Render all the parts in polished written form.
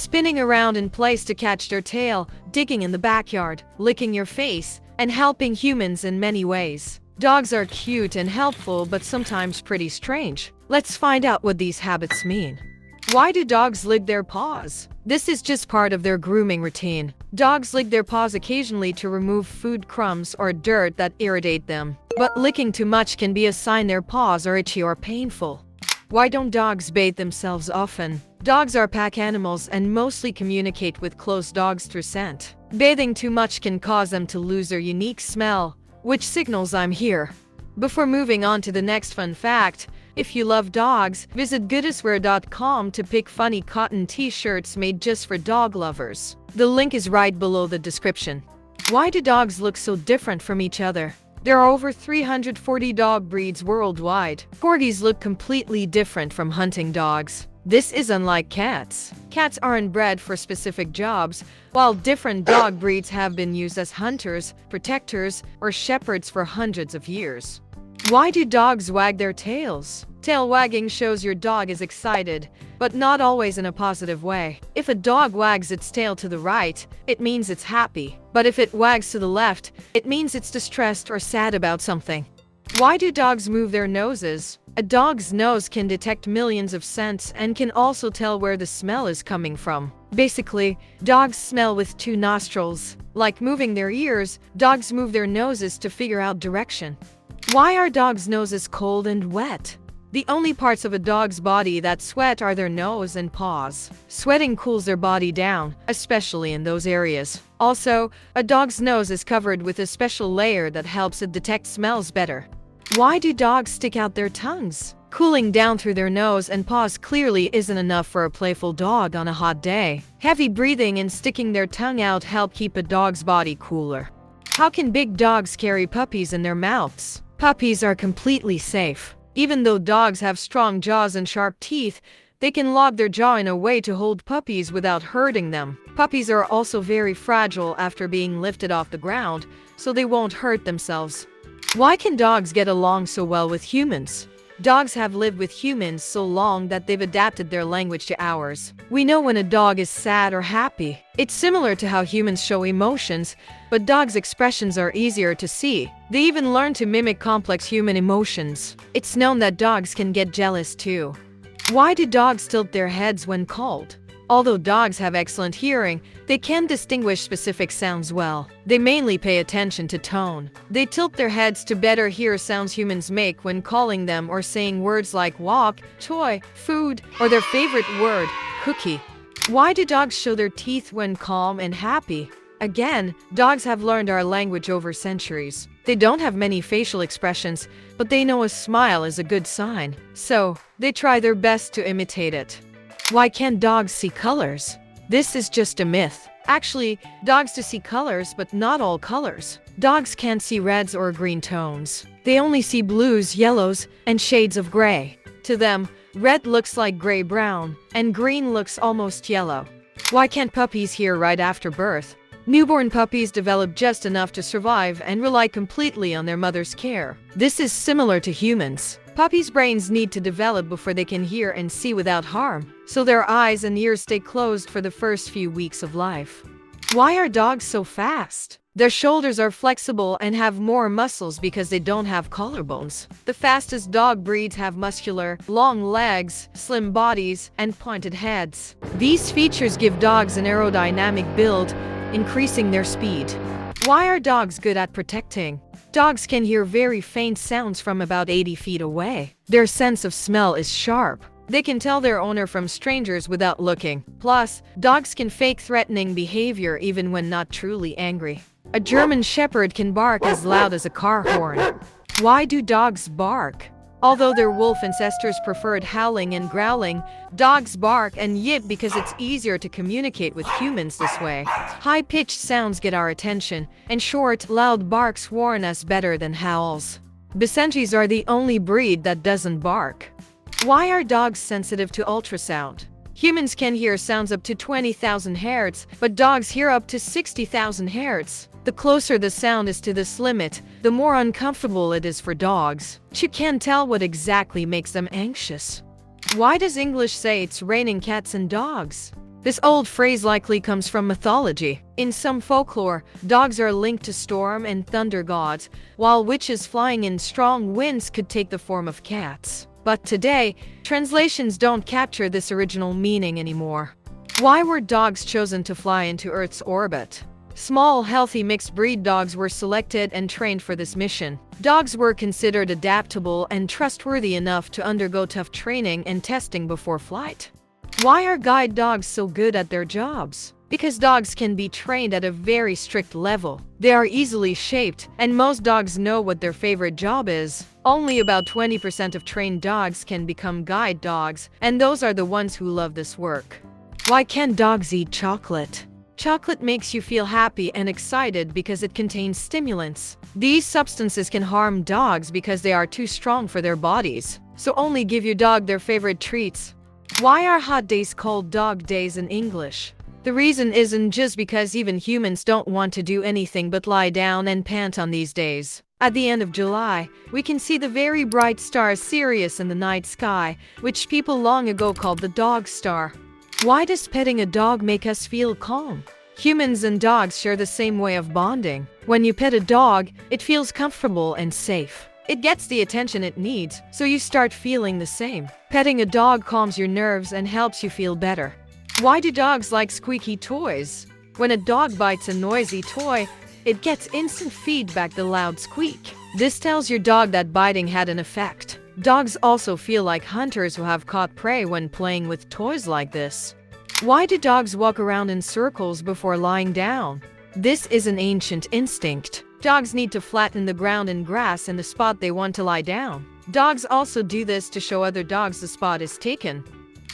spinning around in place to catch their tail, digging in the backyard, licking your face, and helping humans in many ways. Dogs are cute and helpful, but sometimes pretty strange. Let's find out what these habits mean. Why do dogs lick their paws? This is just part of their grooming routine. Dogs lick their paws occasionally to remove food crumbs or dirt that irritate them. But licking too much can be a sign their paws are itchy or painful. Why don't dogs bathe themselves often? Dogs are pack animals and mostly communicate with close dogs through scent. Bathing too much can cause them to lose their unique smell, which signals I'm here. Before moving on to the next fun fact, if you love dogs, visit goodiswear.com to pick funny cotton t-shirts made just for dog lovers. The link is right below the description. Why do dogs look so different from each other? There are over 340 dog breeds worldwide. Corgis look completely different from hunting dogs. This is unlike cats. Cats aren't bred for specific jobs, while different dog breeds have been used as hunters, protectors, or shepherds for hundreds of years. Why do dogs wag their tails? Tail wagging shows your dog is excited, but not always in a positive way. If a dog wags its tail to the right, it means it's happy. But if it wags to the left, it means it's distressed or sad about something. Why do dogs move their noses? A dog's nose can detect millions of scents and can also tell where the smell is coming from. Basically, dogs smell with two nostrils. Like moving their ears, dogs move their noses to figure out direction. Why are dogs' noses cold and wet? The only parts of a dog's body that sweat are their nose and paws. Sweating cools their body down, especially in those areas. Also, a dog's nose is covered with a special layer that helps it detect smells better. Why do dogs stick out their tongues? Cooling down through their nose and paws clearly isn't enough for a playful dog on a hot day. Heavy breathing and sticking their tongue out help keep a dog's body cooler. How can big dogs carry puppies in their mouths? Puppies are completely safe. Even though dogs have strong jaws and sharp teeth, they can lock their jaw in a way to hold puppies without hurting them. Puppies are also very fragile after being lifted off the ground, so they won't hurt themselves. Why can dogs get along so well with humans? Dogs have lived with humans so long that they've adapted their language to ours. We know when a dog is sad or happy. It's similar to how humans show emotions, but dogs' expressions are easier to see. They even learn to mimic complex human emotions. It's known that dogs can get jealous too. Why do dogs tilt their heads when called? Although dogs have excellent hearing, they can distinguish specific sounds well. They mainly pay attention to tone. They tilt their heads to better hear sounds humans make when calling them or saying words like walk, toy, food, or their favorite word, cookie. Why do dogs show their teeth when calm and happy? Again, dogs have learned our language over centuries. They don't have many facial expressions, but they know a smile is a good sign. So, they try their best to imitate it. Why can't dogs see colors? This is just a myth. Actually, dogs do see colors, but not all colors. Dogs can't see reds or green tones. They only see blues, yellows, and shades of gray. To them, red looks like gray-brown, and green looks almost yellow. Why can't puppies hear right after birth? Newborn puppies develop just enough to survive and rely completely on their mother's care. This is similar to humans. Puppies' brains need to develop before they can hear and see without harm, so their eyes and ears stay closed for the first few weeks of life. Why are dogs so fast? Their shoulders are flexible and have more muscles because they don't have collarbones. The fastest dog breeds have muscular, long legs, slim bodies, and pointed heads. These features give dogs an aerodynamic build, increasing their speed. Why are dogs good at protecting? Dogs can hear very faint sounds from about 80 feet away. Their sense of smell is sharp. They can tell their owner from strangers without looking. Plus, dogs can fake threatening behavior even when not truly angry. A German Shepherd can bark as loud as a car horn. Why do dogs bark? Although their wolf ancestors preferred howling and growling, dogs bark and yip because it's easier to communicate with humans this way. High-pitched sounds get our attention, and short, loud barks warn us better than howls. Basenjis are the only breed that doesn't bark. Why are dogs sensitive to ultrasound? Humans can hear sounds up to 20,000 Hz, but dogs hear up to 60,000 Hz. The closer the sound is to this limit, the more uncomfortable it is for dogs. You can't tell what exactly makes them anxious. Why does English say it's raining cats and dogs? This old phrase likely comes from mythology. In some folklore, dogs are linked to storm and thunder gods, while witches flying in strong winds could take the form of cats. But today, translations don't capture this original meaning anymore. Why were dogs chosen to fly into Earth's orbit? Small, healthy mixed-breed dogs were selected and trained for this mission. Dogs were considered adaptable and trustworthy enough to undergo tough training and testing before flight. Why are guide dogs so good at their jobs? Because dogs can be trained at a very strict level. They are easily shaped, and most dogs know what their favorite job is. Only about 20% of trained dogs can become guide dogs, and those are the ones who love this work. Why can't dogs eat chocolate? Chocolate makes you feel happy and excited because it contains stimulants. These substances can harm dogs because they are too strong for their bodies. So only give your dog their favorite treats. Why are hot days called dog days in English? The reason isn't just because even humans don't want to do anything but lie down and pant on these days. At the end of July, we can see the very bright star Sirius in the night sky, which people long ago called the dog star. Why does petting a dog make us feel calm? Humans and dogs share the same way of bonding. When you pet a dog, it feels comfortable and safe. It gets the attention it needs, so you start feeling the same. Petting a dog calms your nerves and helps you feel better. Why do dogs like squeaky toys? When a dog bites a noisy toy, it gets instant feedback, the loud squeak. This tells your dog that biting had an effect. Dogs also feel like hunters who have caught prey when playing with toys like this. Why do dogs walk around in circles before lying down? This is an ancient instinct. Dogs need to flatten the ground and grass in the spot they want to lie down. Dogs also do this to show other dogs the spot is taken.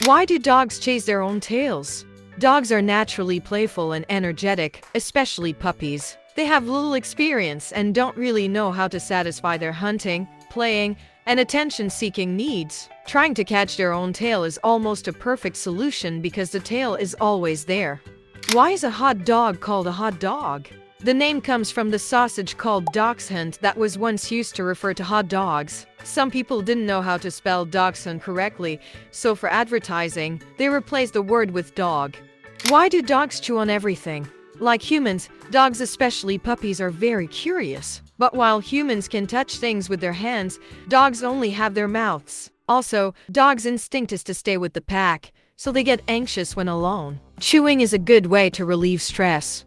Why do dogs chase their own tails? Dogs are naturally playful and energetic, especially puppies. They have little experience and don't really know how to satisfy their hunting, playing, and attention-seeking needs. Trying to catch their own tail is almost a perfect solution because the tail is always there. Why is a hot dog called a hot dog? The name comes from the sausage called dachshund that was once used to refer to hot dogs. Some people didn't know how to spell dachshund correctly, so for advertising, they replaced the word with dog. Why do dogs chew on everything? Like humans, dogs, especially puppies, are very curious. But while humans can touch things with their hands, dogs only have their mouths. Also, dogs' instinct is to stay with the pack, so they get anxious when alone. Chewing is a good way to relieve stress.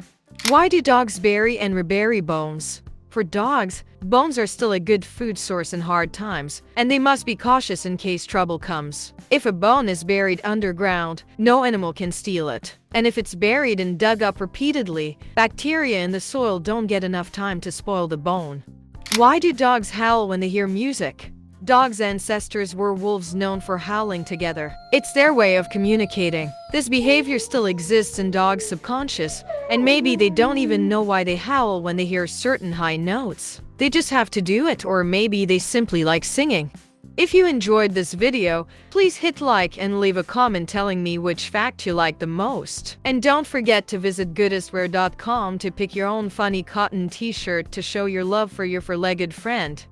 Why do dogs bury and rebury bones? For dogs, bones are still a good food source in hard times, and they must be cautious in case trouble comes. If a bone is buried underground, no animal can steal it. And if it's buried and dug up repeatedly, bacteria in the soil don't get enough time to spoil the bone. Why do dogs howl when they hear music? Dogs' ancestors were wolves known for howling together. It's their way of communicating. This behavior still exists in dogs' subconscious, and maybe they don't even know why they howl when they hear certain high notes. They just have to do it, or maybe they simply like singing. If you enjoyed this video, please hit like and leave a comment telling me which fact you like the most. And don't forget to visit goodestwear.com to pick your own funny cotton t-shirt to show your love for your four-legged friend.